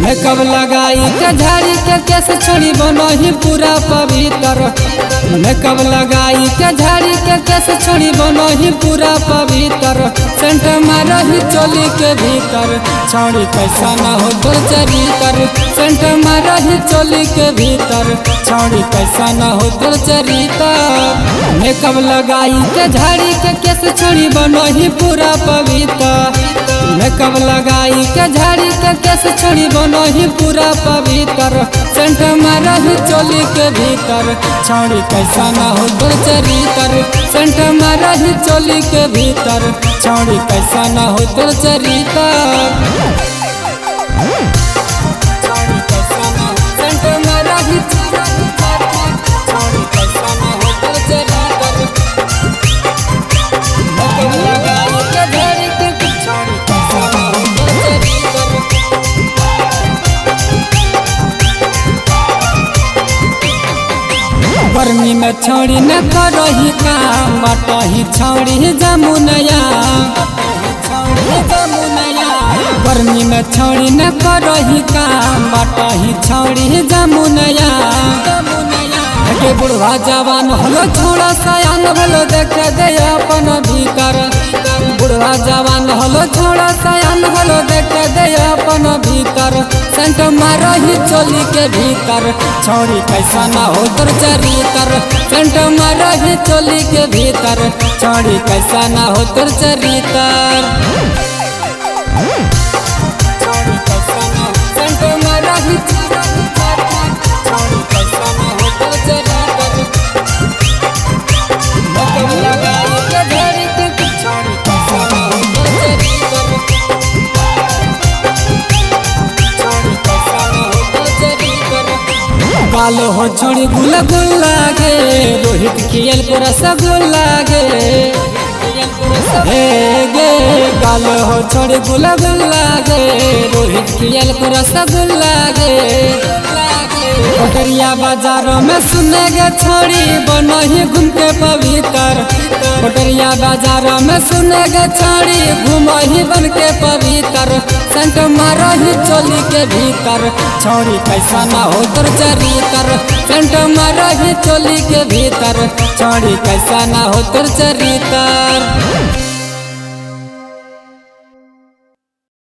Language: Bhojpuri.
मेकअप लगाई के झाड़ी के केस छोड़ी बनही पूरा पवित्र। मेकअप लगाई के झाड़ी के केस छोड़ी बनही पूरा पवित्र। सेंट मारही चोली के भीतर छोड़ी कैसा न हो तो चरित्र। सेंट मारही चोली के भीतर छोड़ी कैसा न हो तो चरित्र। मेकअप लगाई के झाड़ी के केस छोड़ी बनही पूरा पवित्र। मेकअप लगाई के झाड़ी के केस छोड़ी बनही पूरा पवित्र। सेंट मारही चोली के भीतर छोड़ी कैसा न हो तो चरित्र। सेंट मारही चोली के भीतर छोड़ी कैसा न हो तो चरित्र। गर्मी में छोड़ी न करही काम बटही छोड़ी जमुनया। गर्मी में छोड़ी न करही काम बटही छोड़ी जमुनया। के बुढ़वा जवान होलो छोड़ा सयान होलो देख दे अपन भीतर। बुढ़वा जवान होलो छोड़ा सयान होलो देख दे अपन भीतर। सेंट मारही चोली के भीतर छोड़ी कैसा न हो तो चरित्र। सेंट मारही चोली के भीतर छोड़ी कैसा न हो तो चरित्र। गाल हो छोड़ी गुला गुला गे रोहित खियल को रसगुल्ला गे। हे गे गाल हो छोड़ी गुला गुला गे रोहित खियल को रसगुल्ला गे। कोटरिया बाजार में सुनेगे छोड़ी बनही घूम के पवित्र। कोटरिया बाजार में सुनेगे छोड़ी घूमही बन के पवित्र। सेंट मारही चोली के भीतर छोड़ी कैसा न हो तो चरित्र। सेंट मारही चोली के भीतर छोड़ी कैसा न हो तो चरित्र।